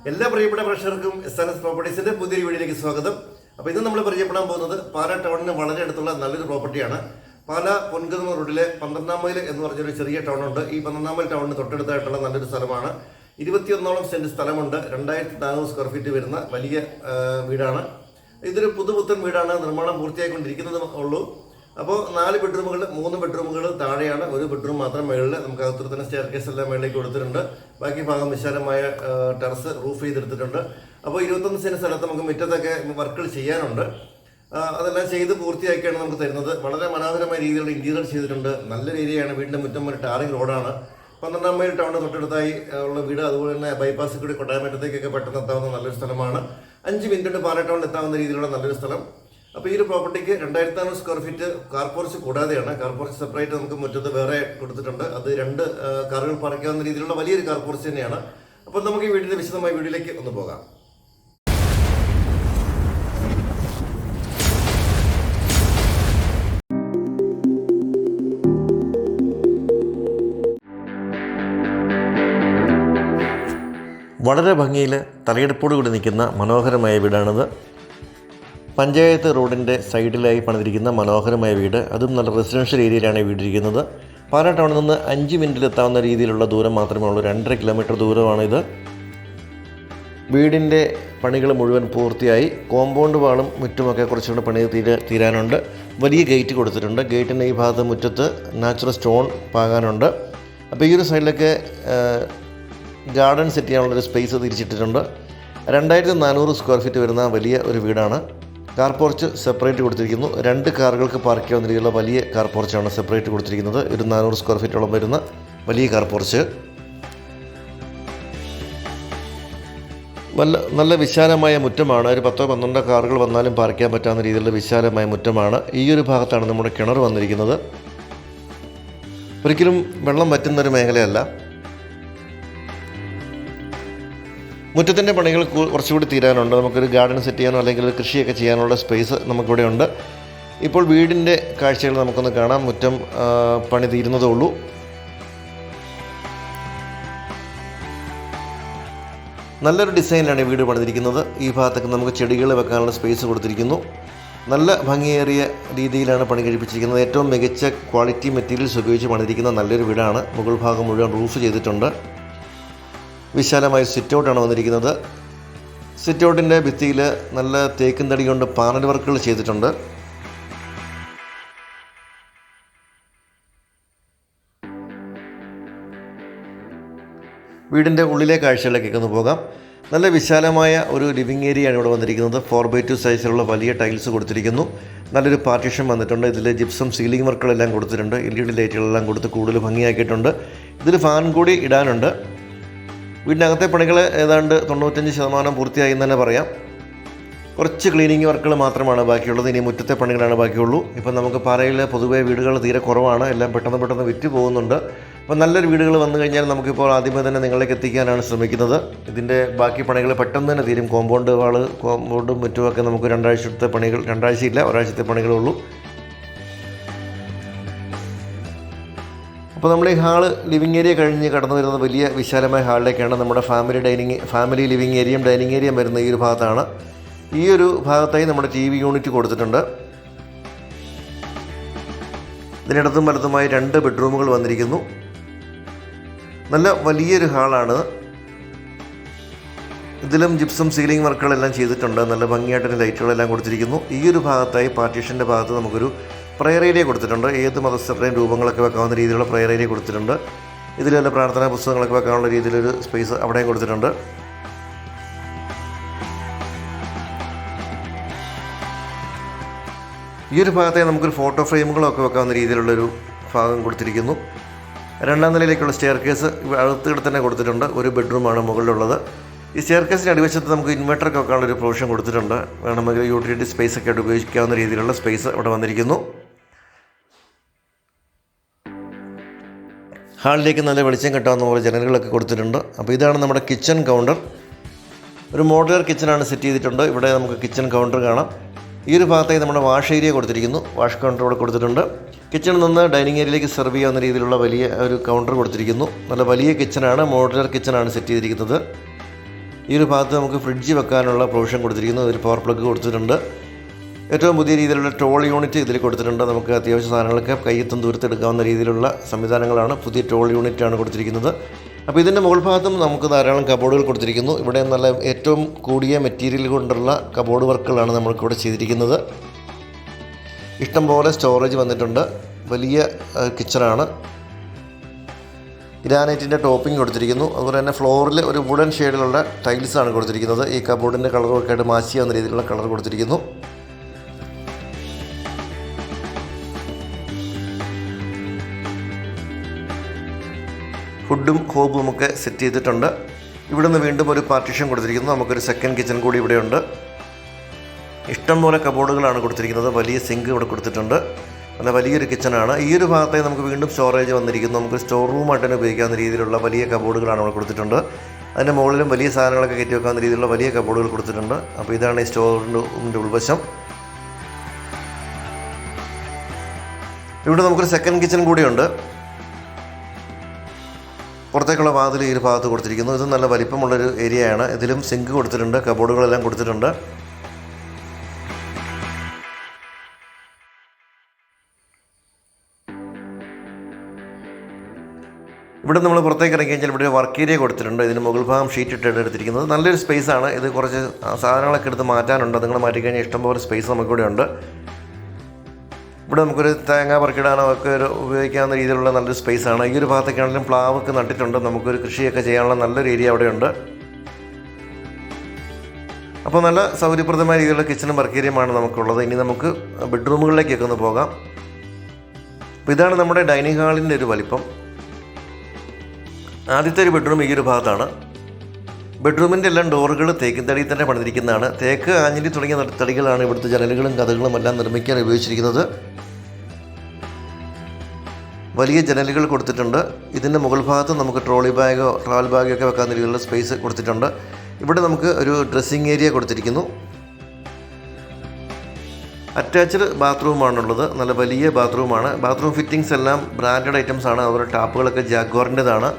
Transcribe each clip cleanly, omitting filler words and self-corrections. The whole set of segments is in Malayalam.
എല്ലാ പ്രിയപ്പെട്ട പ്രേക്ഷകർക്കും SNS പ്രോപ്പർട്ടീസിന്റെ പുതിയൊരു വീഡിയോയിലേക്ക് സ്വാഗതം. അപ്പോൾ ഇന്ന് നമ്മൾ പരിചയപ്പെടാൻ പോകുന്നത് പാലാ ടൗണിന് വളരെ അടുത്തുള്ള നല്ലൊരു പ്രോപ്പർട്ടിയാണ്. പാലാ പൊൻകുന്നം റോഡിലെ 12 മൈൽ എന്ന് പറഞ്ഞൊരു ചെറിയ ടൗണുണ്ട്. ഈ 12 മൈൽ ടൗണിന് തൊട്ടടുത്തായിട്ടുള്ള നല്ലൊരു സ്ഥലമാണ്. 21ഓളം സെന്റ് സ്ഥലമുണ്ട്. 2400 സ്ക്വയർ ഫീറ്റ് വരുന്ന വലിയ വീടാണ്. ഇതൊരു പുതുപുത്തൻ വീടാണ്. നിർമ്മാണം പൂർത്തിയായിക്കൊണ്ടിരിക്കുന്നതേ ഉള്ളൂ. അപ്പോൾ 4 ബെഡ്റൂമുകൾ, 3 ബെഡ്റൂമുകൾ താഴെയാണ്, 1 ബെഡ്റൂം മാത്രം മുകളിൽ. നമുക്ക് അകത്തു തന്നെ സ്റ്റെയർ കേസ് എല്ലാം മുകളിലേക്ക് കൊടുത്തിട്ടുണ്ട്. ബാക്കി ഭാഗം വിശാലമായ ടെറസ് റൂഫ് ചെയ്തെടുത്തിട്ടുണ്ട്. അപ്പോൾ 21 സെന്റ് സ്ഥലത്ത് നമുക്ക് മുറ്റത്തൊക്കെ വർക്കുകൾ ചെയ്യാനുണ്ട്. അതെല്ലാം ചെയ്ത് പൂർത്തിയാക്കിയാണ് നമുക്ക് തരുന്നത്. വളരെ മനോഹരമായ രീതിയിലുള്ള ഇന്റീരിയർ ചെയ്തിട്ടുണ്ട്. നല്ലൊരു ഏരിയയാണ്. വീടിൻ്റെ മുറ്റം ഒരു ടാറിംഗ് റോഡാണ്. 12 മൈൽ ടൗണിന് തൊട്ടടുത്തായി ഉള്ള വീട്. അതുപോലെ തന്നെ ബൈപ്പാസിൽ കൂടി കൊട്ടാരമറ്റത്തേക്കൊക്കെ പെട്ടെന്ന് എത്താവുന്ന നല്ലൊരു സ്ഥലമാണ്. 5 മിനിറ്റ് കൊണ്ട് പാലാ ടൗണിൽ എത്താവുന്ന രീതിയിലുള്ള നല്ലൊരു സ്ഥലം. അപ്പോൾ ഈ ഒരു പ്രോപ്പർട്ടിക്ക് 2400 സ്ക്വയർ ഫീറ്റ് കാർ പോർച്ച് കൂടാതെയാണ്. കാർ പോർച്ച് സെപ്പറേറ്റ് നമുക്ക് മുറ്റത്ത് വേറെ കൊടുത്തിട്ടുണ്ട്. അത് 2 കാറുകൾ പാർക്കാവുന്ന രീതിയിലുള്ള വലിയൊരു കാർ പോർച്ച് തന്നെയാണ്. അപ്പോൾ നമുക്ക് ഈ വീടിൻ്റെ വിശദമായ വീഡിയോയിലേക്ക് ഒന്ന് പോകാം. വളരെ ഭംഗിയിൽ തലയെടുപ്പോട് കൂടി നിൽക്കുന്ന മനോഹരമായ വീടാണിത്. പഞ്ചായത്ത് റോഡിൻ്റെ സൈഡിലായി പണിതിരിക്കുന്ന മനോഹരമായ വീട്. അതും നല്ല റെസിഡൻഷ്യൽ ഏരിയയിലാണ് ഈ വീടിരിക്കുന്നത്. പാലാ ടൗണിൽ നിന്ന് 5 മിനിറ്റിലെത്താവുന്ന രീതിയിലുള്ള ദൂരം മാത്രമേ ഉള്ളൂ. 2.5 കിലോമീറ്റർ ദൂരമാണിത്. വീടിൻ്റെ പണികൾ മുഴുവൻ പൂർത്തിയായി. കോമ്പൗണ്ട് വാളും മുറ്റുമൊക്കെ കുറച്ചുകൂടെ പണി തീരാനുണ്ട്. വലിയ ഗേറ്റ് കൊടുത്തിട്ടുണ്ട്. ഗേറ്റിൻ്റെ ഈ ഭാഗത്ത് മുറ്റത്ത് നാച്ചുറൽ സ്റ്റോൺ പാകാനുണ്ട്. അപ്പോൾ ഈ ഒരു സൈഡിലൊക്കെ ഗാർഡൻ സെറ്റ് ചെയ്യാനുള്ളൊരു സ്പേസ് തിരിച്ചിട്ടിട്ടുണ്ട്. 2400 സ്ക്വയർ ഫീറ്റ് വരുന്ന വലിയ ഒരു വീടാണ്. കാർ പോർച്ച് സെപ്പറേറ്റ് കൊടുത്തിരിക്കുന്നു. 2 കാറുകൾക്ക് പാർക്ക് ചെയ്യാവുന്ന രീതിയിലുള്ള വലിയ കാർ പോർച്ചാണ് സെപ്പറേറ്റ് കൊടുത്തിരിക്കുന്നത്. ഒരു 400 സ്ക്വയർ ഫീറ്റോളം വരുന്ന വലിയ കാർ പോർച്ച്. നല്ല വിശാലമായ മുറ്റമാണ്. ഒരു 10-12 കാറുകൾ വന്നാലും പാർക്ക് ചെയ്യാൻ പറ്റാവുന്ന രീതിയിലുള്ള വിശാലമായ മുറ്റമാണ്. ഈ ഒരു ഭാഗത്താണ് നമ്മുടെ കിണർ വന്നിരിക്കുന്നത്. ഒരിക്കലും വെള്ളം വറ്റുന്നൊരു മേഖലയല്ല. മുറ്റത്തിൻ്റെ പണികൾ കുറച്ചുകൂടി തീരാനുണ്ട്. നമുക്കൊരു ഗാർഡൻ സെറ്റ് ചെയ്യാനോ അല്ലെങ്കിൽ കൃഷിയൊക്കെ ചെയ്യാനുള്ള സ്പേസ് നമുക്കിവിടെ ഉണ്ട്. ഇപ്പോൾ വീടിൻ്റെ കാഴ്ചകൾ നമുക്കൊന്ന് കാണാം. മുറ്റം പണി തീരുന്നതേ ഉള്ളൂ. നല്ലൊരു ഡിസൈനിലാണ് ഈ വീട് പണിതിരിക്കുന്നത്. ഈ ഭാഗത്തൊക്കെ നമുക്ക് ചെടികൾ വെക്കാനുള്ള സ്പേസ് കൊടുത്തിരിക്കുന്നു. നല്ല ഭംഗിയേറിയ രീതിയിലാണ് പണി കഴിപ്പിച്ചിരിക്കുന്നത്. ഏറ്റവും മികച്ച ക്വാളിറ്റി മെറ്റീരിയൽസ് ഉപയോഗിച്ച് പണിതിരിക്കുന്ന നല്ലൊരു വീടാണ്. മുകൾ ഭാഗം മുഴുവൻ റൂഫ് ചെയ്തിട്ടുണ്ട്. വിശാലമായ സിറ്റ് ഔട്ടാണ് വന്നിരിക്കുന്നത്. സിറ്റ് ഔട്ടിൻ്റെ ഭിത്തിയിൽ നല്ല തേക്കും തടി കൊണ്ട് പാനൽ വർക്കുകൾ ചെയ്തിട്ടുണ്ട്. വീടിൻ്റെ ഉള്ളിലെ കാഴ്ചകളിലേക്കൊക്കെ ഒന്ന് പോകാം. നല്ല വിശാലമായ ഒരു ലിവിങ് ഏരിയയാണ് ഇവിടെ വന്നിരിക്കുന്നത്. 4x2 സൈസിലുള്ള വലിയ ടൈൽസ് കൊടുത്തിരിക്കുന്നു. നല്ലൊരു പാർട്ടീഷൻ വന്നിട്ടുണ്ട്. ഇതിൽ ജിപ്സം സീലിംഗ് വർക്കുകളെല്ലാം കൊടുത്തിട്ടുണ്ട്. LED ലൈറ്റുകളെല്ലാം കൊടുത്ത് കൂടുതൽ ഭംഗിയാക്കിയിട്ടുണ്ട്. ഇതിൽ ഫാൻ കൂടി ഇടാനുണ്ട്. വീടിനകത്തെ പണികൾ ഏതാണ്ട് 95% പൂർത്തിയായി എന്ന് തന്നെ പറയാം. കുറച്ച് ക്ലീനിങ് വർക്കുകൾ മാത്രമാണ് ബാക്കിയുള്ളത്. ഇനി മുറ്റത്തെ പണികളാണ് ബാക്കിയുള്ളൂ. ഇപ്പം നമുക്ക് പാലയിൽ പൊതുവേ വീടുകൾ തീരെ കുറവാണ്. എല്ലാം പെട്ടെന്ന് വിറ്റ് പോകുന്നുണ്ട്. അപ്പോൾ നല്ലൊരു വീടുകൾ വന്നു കഴിഞ്ഞാൽ നമുക്കിപ്പോൾ ആദ്യമേ തന്നെ നിങ്ങളിലേക്ക് എത്തിക്കാനാണ് ശ്രമിക്കുന്നത്. ഇതിൻ്റെ ബാക്കി പണികൾ പെട്ടെന്ന് തന്നെ തീരും. കോമ്പൗണ്ടും മുറ്റുമൊക്കെ നമുക്ക് 2 ആഴ്ചത്തെ പണികൾ, 2 ആഴ്ചയില്ല, ഒരാഴ്ചത്തെ പണികളേ ഉള്ളൂ. അപ്പോൾ നമ്മൾ ഈ ഹാള് ലിവിങ് ഏരിയ കഴിഞ്ഞ് കടന്നു വരുന്നത് വലിയ വിശാലമായ ഹാളിലേക്കാണ്. നമ്മുടെ ഫാമിലി ലിവിങ് ഏരിയയും ഡൈനിങ് ഏരിയയും വരുന്ന ഈ ഒരു ഭാഗത്താണ്. ഈ ഒരു ഭാഗത്തായി നമ്മുടെ TV യൂണിറ്റ് കൊടുത്തിട്ടുണ്ട്. ഇതിനിടത്തും വലത്തുമായി 2 ബെഡ്റൂമുകൾ വന്നിരിക്കുന്നു. നല്ല വലിയൊരു ഹാളാണ്. ഇതിലും ജിപ്സം സീലിംഗ് വർക്കുകളെല്ലാം ചെയ്തിട്ടുണ്ട്. നല്ല ഭംഗിയായിട്ട് ലൈറ്റുകളെല്ലാം കൊടുത്തിരിക്കുന്നു. ഈ ഒരു ഭാഗത്തായി പാർട്ടീഷൻ്റെ ഭാഗത്ത് നമുക്കൊരു പ്രയർ ഏരിയ കൊടുത്തിട്ടുണ്ട്. ഏത് മതസ്ഥരുടെയും രൂപങ്ങളൊക്കെ വെക്കാവുന്ന രീതിയിലുള്ള പ്രയർ ഏരിയ കൊടുത്തിട്ടുണ്ട്. ഇതിൽ നല്ല പ്രാർത്ഥനാ പുസ്തകങ്ങളൊക്കെ വെക്കാനുള്ള രീതിയിലൊരു സ്പേസ് അവിടെയും കൊടുത്തിട്ടുണ്ട്. ഈ ഒരു ഭാഗത്തെ നമുക്കൊരു ഫോട്ടോ ഫ്രെയിമുകളൊക്കെ വെക്കാവുന്ന രീതിയിലുള്ളൊരു ഭാഗം കൊടുത്തിരിക്കുന്നു. 2ാം നിലയിലേക്കുള്ള സ്റ്റെയർ കേസ് അടുത്തിടെ തന്നെ കൊടുത്തിട്ടുണ്ട്. 1 ബെഡ്റൂമാണ് മുകളിലുള്ളത്. ഈ സ്റ്റെയർ കേസിൻ്റെ അടിവശത്ത് നമുക്ക് ഇൻവെർട്ടറൊക്കെ വെക്കാനുള്ളൊരു പ്രൊവിഷൻ കൊടുത്തിട്ടുണ്ട്. വേണമെങ്കിൽ യൂട്ടിലിറ്റി സ്പേസ് ഒക്കെ ആയിട്ട് ഉപയോഗിക്കാവുന്ന രീതിയിലുള്ള സ്പേസ് അവിടെ വന്നിരിക്കുന്നു. ഹാളിലേക്ക് നല്ല വെളിച്ചം കിട്ടാവുന്ന പോലെ ജനലുകളൊക്കെ കൊടുത്തിട്ടുണ്ട്. അപ്പോൾ ഇതാണ് നമ്മുടെ കിച്ചൺ കൗണ്ടർ. ഒരു മോഡുലർ കിച്ചണാണ് സെറ്റ് ചെയ്തിട്ടുണ്ട്. ഇവിടെ നമുക്ക് കിച്ചൺ കൗണ്ടർ കാണാം. ഈ ഒരു ഭാഗത്തായി നമ്മുടെ വാഷ് ഏരിയ കൊടുത്തിരിക്കുന്നു. വാഷ് കൗണ്ടർ ഇവിടെ കൊടുത്തിട്ടുണ്ട്. കിച്ചണിൽ നിന്ന് ഡൈനിങ് ഏരിയയിലേക്ക് സെർവ് ചെയ്യാവുന്ന രീതിയിലുള്ള വലിയ ഒരു കൗണ്ടർ കൊടുത്തിരിക്കുന്നു. നല്ല വലിയ കിച്ചണാണ്, മോഡുലർ കിച്ചണാണ് സെറ്റ് ചെയ്തിരിക്കുന്നത്. ഈ ഒരു ഭാഗത്ത് നമുക്ക് ഫ്രിഡ്ജ് വെക്കാനുള്ള പ്രൊവിഷൻ കൊടുത്തിരിക്കുന്നു. ഒരു പവർ പ്ലഗ് കൊടുത്തിട്ടുണ്ട്. ഏറ്റവും പുതിയ രീതിയിലുള്ള ടോൾ യൂണിറ്റ് ഇതിൽ കൊടുത്തിട്ടുണ്ട്. നമുക്ക് അത്യാവശ്യ സാധനങ്ങളൊക്കെ കയ്യെത്തും ദൂരത്ത് എടുക്കാവുന്ന രീതിയിലുള്ള സംവിധാനങ്ങളാണ്. പുതിയ ടോൾ യൂണിറ്റാണ് കൊടുത്തിരിക്കുന്നത്. അപ്പോൾ ഇതിൻ്റെ മുകൾ ഭാഗത്തും നമുക്ക് ധാരാളം കബോർഡുകൾ കൊടുത്തിരിക്കുന്നു. ഇവിടെ നല്ല ഏറ്റവും കൂടിയ മെറ്റീരിയൽ കൊണ്ടുള്ള കബോർഡ് വർക്കുകളാണ് നമ്മൾക്കിവിടെ ചെയ്തിരിക്കുന്നത്. ഇഷ്ടംപോലെ സ്റ്റോറേജ് വന്നിട്ടുണ്ട്. വലിയ കിച്ചണാണ്. ഗ്രാനൈറ്റിൻ്റെ ടോപ്പിംഗ് കൊടുത്തിരിക്കുന്നു. അതുപോലെ തന്നെ ഫ്ലോറിൽ ഒരു വുഡൻ ഷെയ്ഡിലുള്ള ടൈൽസാണ് കൊടുത്തിരിക്കുന്നത്. ഈ കബോർഡിൻ്റെ കളറൊക്കെ ആയിട്ട് മാച്ച് ചെയ്യാവുന്ന രീതിയിലുള്ള കളർ കൊടുത്തിരിക്കുന്നു. ഫുഡും ഹോബും ഒക്കെ സെറ്റ് ചെയ്തിട്ടുണ്ട്. ഇവിടെ നിന്ന് വീണ്ടും ഒരു പാർട്ടീഷൻ കൊടുത്തിരിക്കുന്നു. നമുക്കൊരു സെക്കൻഡ് കിച്ചൺ കൂടി ഇവിടെയുണ്ട്. ഇഷ്ടംപോലെ കബോർഡുകളാണ് കൊടുത്തിരിക്കുന്നത്. വലിയ സിങ്ക് ഇവിടെ കൊടുത്തിട്ടുണ്ട്. നല്ല വലിയൊരു കിച്ചണാണ്. ഈ ഒരു ഭാഗത്തേക്ക് നമുക്ക് വീണ്ടും സ്റ്റോറേജ് വന്നിരിക്കുന്നു. നമുക്ക് സ്റ്റോർ റൂമായിട്ട് തന്നെ ഉപയോഗിക്കാവുന്ന രീതിയിലുള്ള വലിയ കബോർഡുകളാണ് ഇവിടെ കൊടുത്തിട്ടുണ്ട്. അതിൻ്റെ മുകളിലും വലിയ സാധനങ്ങളൊക്കെ കയറ്റി വെക്കാവുന്ന രീതിയിലുള്ള വലിയ കബോർഡുകൾ കൊടുത്തിട്ടുണ്ട്. അപ്പോൾ ഇതാണ് ഈ സ്റ്റോർ റൂമിൻ്റെ ഉൾവശം. ഇവിടെ നമുക്കൊരു സെക്കൻഡ് കിച്ചൺ കൂടിയുണ്ട്. പുറത്തേക്കുള്ള വാതിൽ ഈ ഒരു ഭാഗത്ത് കൊടുത്തിരിക്കുന്നു. ഇത് നല്ല വലിപ്പമുള്ളൊരു ഏരിയയാണ്. ഇതിലും സിങ്ക് കൊടുത്തിട്ടുണ്ട്. കബോർഡുകളെല്ലാം കൊടുത്തിട്ടുണ്ട്. ഇവിടെ നമ്മൾ പുറത്തേക്ക് ഇറങ്ങി കഴിഞ്ഞാൽ ഇവിടെ വർക്ക് ഏരിയ കൊടുത്തിട്ടുണ്ട്. ഇതിന് മുകൾ ഭാഗം ഷീറ്റ് ഇട്ടിട്ട് എടുത്തിരിക്കുന്നത്. നല്ലൊരു സ്പേസാണ്. ഇത് കുറച്ച് സാധനങ്ങളൊക്കെ എടുത്ത് മാറ്റാനുണ്ട്. നിങ്ങൾ മാറ്റിക്കഴിഞ്ഞാൽ ഇഷ്ടംപോലെ സ്പേസ് നമുക്കിവിടെ ഉണ്ട്. ഇവിടെ നമുക്കൊരു തേങ്ങ പറക്കിടാനോ ഒക്കെ ഒരു ഉപയോഗിക്കാവുന്ന രീതിയിലുള്ള നല്ലൊരു സ്പേസാണ്. ഈ ഒരു ഭാഗത്തേക്കാണെങ്കിലും പ്ലാവൊക്കെ നട്ടിട്ടുണ്ട്. നമുക്കൊരു കൃഷിയൊക്കെ ചെയ്യാനുള്ള നല്ലൊരു ഏരിയ അവിടെയുണ്ട്. അപ്പോൾ നല്ല സൗകര്യപ്രദമായ രീതിയിലുള്ള കിച്ചണും വർക്ക് ഏരിയയുമാണ് നമുക്കുള്ളത്. ഇനി നമുക്ക് ബെഡ്റൂമുകളിലേക്കൊക്കെ ഒന്ന് പോകാം. അപ്പോൾ ഇതാണ് നമ്മുടെ ഡൈനിങ് ഹാളിൻ്റെ ഒരു വലിപ്പം. ആദ്യത്തെ ഒരു ബെഡ്റൂം ഈ ഒരു ഭാഗത്താണ്. ബെഡ്റൂമിൻ്റെ എല്ലാം ഡോറുകൾ തേക്കിൻ തടിയിൽ തന്നെ പണിതിരിക്കുന്നതാണ്. തേക്ക്, ആഞ്ഞിലി തുടങ്ങിയ തടികളാണ് ഇവിടുത്തെ ജനലുകളും കതകളും എല്ലാം നിർമ്മിക്കാൻ ഉപയോഗിച്ചിരിക്കുന്നത്. വലിയ ജനലുകൾ കൊടുത്തിട്ടുണ്ട്. ഇതിൻ്റെ മുകൾ ഭാഗത്ത് നമുക്ക് ട്രോളി ബാഗോ ട്രാവൽ ബാഗോ ഒക്കെ വെക്കാൻ രീതിയിലുള്ള സ്പേസ് കൊടുത്തിട്ടുണ്ട്. ഇവിടെ നമുക്ക് ഒരു ഡ്രസ്സിങ് ഏരിയ കൊടുത്തിരിക്കുന്നു. അറ്റാച്ച്ഡ് ബാത്റൂമാണുള്ളത്. നല്ല വലിയ ബാത്റൂമാണ്. ബാത്റൂം ഫിറ്റിങ്സ് എല്ലാം ബ്രാൻഡഡ് ഐറ്റംസ് ആണ്. അതുപോലെ ടാപ്പുകളൊക്കെ ജാഗ്വാറിൻ്റെതാണ്.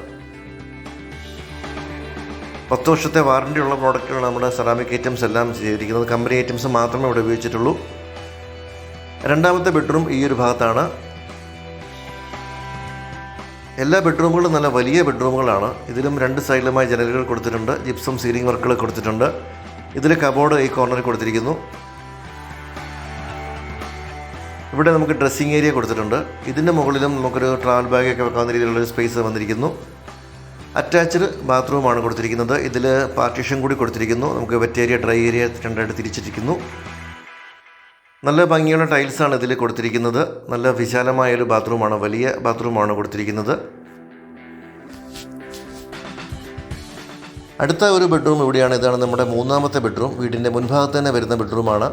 10 വർഷത്തെ വാറണ്ടിയുള്ള പ്രോഡക്റ്റുകളാണ് നമ്മുടെ സെറാമിക് ഐറ്റംസ് എല്ലാം ചെയ്തിരിക്കുന്നത്. കമ്പനി ഐറ്റംസ് മാത്രമേ ഇവിടെ ഉപയോഗിച്ചിട്ടുള്ളൂ. രണ്ടാമത്തെ ബെഡ്റൂം ഈ ഒരു ഭാഗത്താണ്. എല്ലാ ബെഡ്റൂമുകളും നല്ല വലിയ ബെഡ്റൂമുകളാണ്. ഇതിലും 2 സൈഡിലുമായി ജനലുകൾ കൊടുത്തിട്ടുണ്ട്. ജിപ്സം സീലിംഗ് വർക്കുകൾ കൊടുത്തിട്ടുണ്ട്. ഇതിൽ കബോർഡ് ഈ കോർണറിൽ കൊടുത്തിരിക്കുന്നു. ഇവിടെ നമുക്ക് ഡ്രസ്സിങ് ഏരിയ കൊടുത്തിട്ടുണ്ട്. ഇതിൻ്റെ മുകളിലും നമുക്കൊരു ട്രാവൽ ബാഗൊക്കെ വെക്കാവുന്ന രീതിയിലുള്ളൊരു സ്പേസ് വന്നിരിക്കുന്നു. അറ്റാച്ച്ഡ് ബാത്റൂമാണ് കൊടുത്തിരിക്കുന്നത്. ഇതിൽ പാർട്ടീഷൻ കൂടി കൊടുത്തിരിക്കുന്നു. നമുക്ക് വെറ്റ് ഏരിയ, ഡ്രൈ ഏരിയ രണ്ടായിട്ട് തിരിച്ചിരിക്കുന്നു. നല്ല ഭംഗിയുള്ള ടൈൽസാണ് ഇതിൽ കൊടുത്തിരിക്കുന്നത്. നല്ല വിശാലമായൊരു ബാത്റൂമാണ്. വലിയ ബാത്റൂമാണ് കൊടുത്തിരിക്കുന്നത്. അടുത്ത ഒരു ബെഡ്റൂം ഇവിടെയാണ്. ഇതാണ് നമ്മുടെ മൂന്നാമത്തെ ബെഡ്റൂം. വീടിൻ്റെ മുൻഭാഗത്ത് തന്നെ വരുന്ന ബെഡ്റൂമാണ്.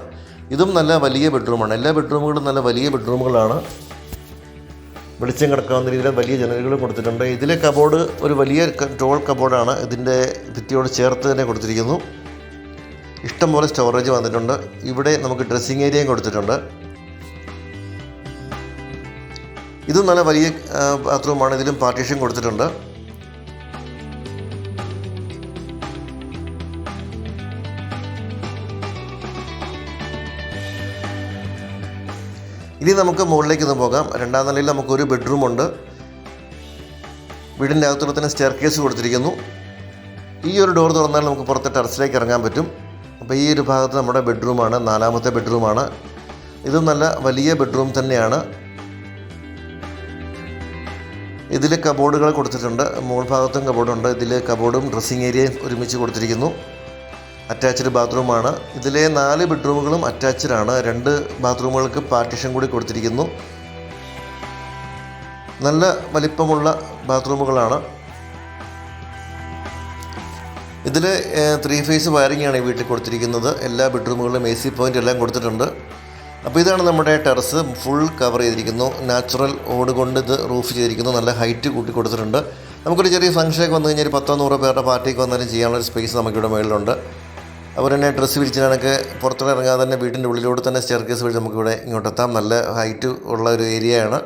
ഇതും നല്ല വലിയ ബെഡ്റൂമാണ്. എല്ലാ ബെഡ്റൂമുകളും നല്ല വലിയ ബെഡ്റൂമുകളാണ്. വെളിച്ചം കിടക്കാവുന്ന രീതിയിൽ വലിയ ജനലുകൾ കൊടുത്തിട്ടുണ്ട്. ഇതിലെ കബോർഡ് ഒരു വലിയ ടോൾ കബോർഡാണ്. ഇതിൻ്റെ ഭിത്തിയോട് ചേർത്ത് തന്നെ കൊടുത്തിരിക്കുന്നു. ഇഷ്ടംപോലെ സ്റ്റോറേജ് വന്നിട്ടുണ്ട്. ഇവിടെ നമുക്ക് ഡ്രസ്സിങ് ഏരിയയും കൊടുത്തിട്ടുണ്ട്. ഇതും നല്ല വലിയ ബാത്റൂമാണ്. ഇതിലും പാർട്ടീഷൻ കൊടുത്തിട്ടുണ്ട്. ഇനി നമുക്ക് മുകളിലേക്കൊന്ന് പോകാം. രണ്ടാം നിലയിൽ നമുക്കൊരു ബെഡ്റൂമുണ്ട്. വീടിൻ്റെ അകത്തുള്ള തന്നെ സ്റ്റെയർ കേസ് കൊടുത്തിരിക്കുന്നു. ഈ ഒരു ഡോർ തുറന്നാൽ നമുക്ക് പുറത്തെ ടെറസിലേക്ക് ഇറങ്ങാൻ പറ്റും. അപ്പോൾ ഈ ഒരു ഭാഗത്ത് നമ്മുടെ ബെഡ്റൂമാണ്. നാലാമത്തെ ബെഡ്റൂമാണ്. ഇതും നല്ല വലിയ ബെഡ്റൂം തന്നെയാണ്. ഇതിൽ കബോർഡുകൾ കൊടുത്തിട്ടുണ്ട്. മുകൾ ഭാഗത്തും കബോർഡുണ്ട്. ഇതിൽ കബോർഡും ഡ്രസ്സിങ് ഏരിയയും ഒരുമിച്ച് കൊടുത്തിരിക്കുന്നു. അറ്റാച്ച്ഡ് ബാത്റൂമാണ്. ഇതിലെ 4 ബെഡ്റൂമുകളും അറ്റാച്ച്ഡ് ആണ്. 2 ബാത്റൂമുകൾക്ക് പാർട്ടീഷൻ കൂടി കൊടുത്തിരിക്കുന്നു. നല്ല വലിപ്പമുള്ള ബാത്റൂമുകളാണ്. ഇതിൽ 3 ഫേസ് വയറിങ്ങാണ് ഈ വീട്ടിൽ കൊടുത്തിരിക്കുന്നത്. എല്ലാ ബെഡ്റൂമുകളിലും AC പോയിൻ്റ് എല്ലാം കൊടുത്തിട്ടുണ്ട്. അപ്പോൾ ഇതാണ് നമ്മുടെ ടെറസ്. ഫുൾ കവർ ചെയ്തിരിക്കുന്നു. നാച്ചുറൽ ഓട് കൊണ്ട് ഇത് റൂഫ് ചെയ്തിരിക്കുന്നു. നല്ല ഹൈറ്റ് കൂട്ടി കൊടുത്തിട്ടുണ്ട്. നമുക്കൊരു ചെറിയ ഫംഗ്ഷനൊക്കെ വന്നു കഴിഞ്ഞാൽ ഒരു 10-100 പേരുടെ പാർട്ടിക്ക് വന്നാലും ചെയ്യാനുള്ളൊരു സ്പേസ് നമുക്കിവിടെ മുകളിലുണ്ട്. അതുപോലെ തന്നെ ഡ്രസ്സ് വിരിച്ചിടാനൊക്കെ പുറത്തോട്ട് ഇറങ്ങാതെ തന്നെ വീടിൻ്റെ ഉള്ളിലൂടെ തന്നെ സ്റ്റെയർ കേസ് വഴി നമുക്കിവിടെ ഇങ്ങോട്ടെത്താം. നല്ല ഹൈറ്റ് ഉള്ള ഒരു ഏരിയയാണ്.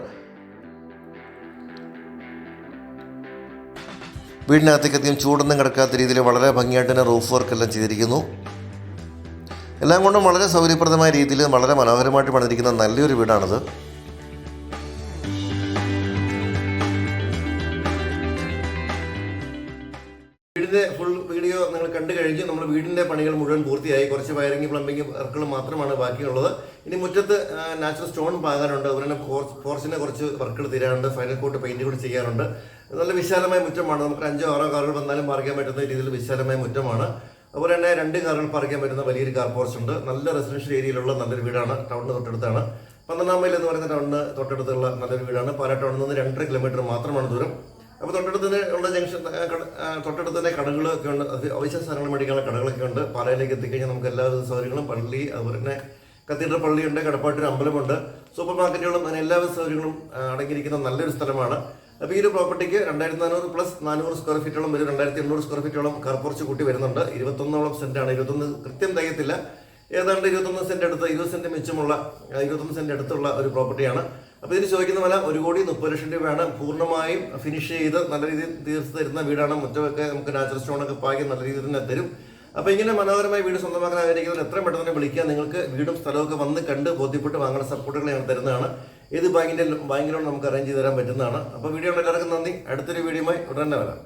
വീടിനകത്തേക്ക് അധികം ചൂടൊന്നും കിടക്കാത്ത രീതിയിൽ വളരെ ഭംഗിയായിട്ട് തന്നെ റൂഫ് വർക്കെല്ലാം ചെയ്തിരിക്കുന്നു. എല്ലാം കൊണ്ടും വളരെ സൗകര്യപ്രദമായ രീതിയിൽ വളരെ മനോഹരമായിട്ട് പണിതിരിക്കുന്ന നല്ലൊരു വീടാണിത്. വീടിൻ്റെ ഫുൾ വീഡിയോ നിങ്ങൾ കണ്ടു കഴിഞ്ഞ് നമ്മൾ വീടിൻ്റെ പണികൾ മുഴുവൻ പൂർത്തിയായി. കുറച്ച് വയറിംഗ് പ്ലംബിംഗ് വർക്കുകൾ മാത്രമാണ് ബാക്കിയുള്ളത്. ഇനി മുറ്റത്ത് നാച്ചുറൽ സ്റ്റോൺ പാകാനുണ്ട്. അതുപോലെ തന്നെ പോർച്ചിന് കുറച്ച് വർക്കുകൾ തീരാനുണ്ട്. ഫൈനൽ കോട്ട് പെയിന്റ് കൂടി ചെയ്യാറുണ്ട്. നല്ല വിശാലമായ മുറ്റമാണ്. നമുക്ക് 5-6 കാറുകൾ വന്നാലും പാർക്കാൻ പറ്റുന്ന രീതിയിൽ വിശാലമായ മുറ്റമാണ്. അതുപോലെ തന്നെ 2 കാറുകൾ പാർക്കാൻ പറ്റുന്ന വലിയൊരു കാർ പോർച്ച് ഉണ്ട്. നല്ല റെസിഡൻഷ്യൽ ഏരിയയിലുള്ള നല്ലൊരു വീടാണ്. ടൗണിന് തൊട്ടടുത്താണ്. 12 മൈൽ എന്ന് പറയുന്ന ടൗണിന് തൊട്ടടുത്തുള്ള നല്ലൊരു വീടാണ്. പാലാ ടൗണിൽ നിന്ന് 2.5 കിലോമീറ്റർ മാത്രമാണ് ദൂരം. അപ്പോൾ തൊട്ടടുത്ത് ഉള്ള ജംഗ്ഷൻ തൊട്ടടുത്ത് തന്നെ കടകളൊക്കെ ഉണ്ട്. അവശ്യ സാധനങ്ങൾ മേടിക്കാനുള്ള കടകളൊക്കെ ഉണ്ട്. പാലയിലേക്ക് എത്തിക്കഴിഞ്ഞാൽ നമുക്ക് എല്ലാവിധ സൗകര്യങ്ങളും, പള്ളി, അതുപോലെ തന്നെ കത്തീഡ്രൽ പള്ളിയുണ്ട്, കടപ്പാട്ടൊരു അമ്പലമുണ്ട്, സൂപ്പർ മാർക്കറ്റുകളും, അങ്ങനെ എല്ലാവിധ സൗകര്യങ്ങളും അടങ്ങിയിരിക്കുന്ന നല്ലൊരു സ്ഥലമാണ്. അപ്പോൾ ഈ ഒരു പ്രോപ്പർട്ടിക്ക് 2400 പ്ലസ് 400 സ്ക്വയർ ഫീറ്റോളം വരും. 2800 സ്ക്വയർ ഫീറ്റോളം കാർ പോർച്ച് കൂട്ടി വരുന്നുണ്ട്. 21ഓളം സെന്റാണ്. 21 കൃത്യം തികയത്തില്ല, ഏതാണ്ട് 21 സെന്റ് അടുത്ത്, 20 സെന്റ് മിച്ചമുള്ള 21 സെന്റ് അടുത്തുള്ള ഒരു പ്രോപ്പർട്ടിയാണ്. അപ്പോൾ ഇതിന് ചോദിക്കുന്ന വില 1,30,00,000 രൂപയാണ്. പൂർണ്ണമായും ഫിനിഷ് ചെയ്ത് നല്ല രീതിയിൽ തീർത്ത് തരുന്ന വീടാണ്. മുറ്റമൊക്കെ നമുക്ക് നാച്ചുറൽ സ്റ്റോണൊക്കെ പാകി നല്ല രീതിയിൽ തന്നെ തരും. അപ്പോൾ ഇങ്ങനെ മനോഹരമായ വീട് സ്വന്തമാക്കാൻ ആഗ്രഹിക്കുന്നവർ എത്രയും പെട്ടെന്ന് തന്നെ വിളിക്കുക. നിങ്ങൾക്ക് വീടും സ്ഥലമൊക്കെ വന്ന് കണ്ട് ബോധ്യപ്പെട്ട് വാങ്ങുന്ന സപ്പോർട്ടുകൾ ഞങ്ങൾ തരുന്നതാണ്. ഏത് ബാങ്കിലോൺ നമുക്ക് അറേഞ്ച് ചെയ്ത് തരാൻ പറ്റുന്നതാണ്. അപ്പോൾ വീഡിയോ എല്ലാവർക്കും നന്ദി. അടുത്തൊരു വീഡിയോയുമായി ഉടനെ വരാം.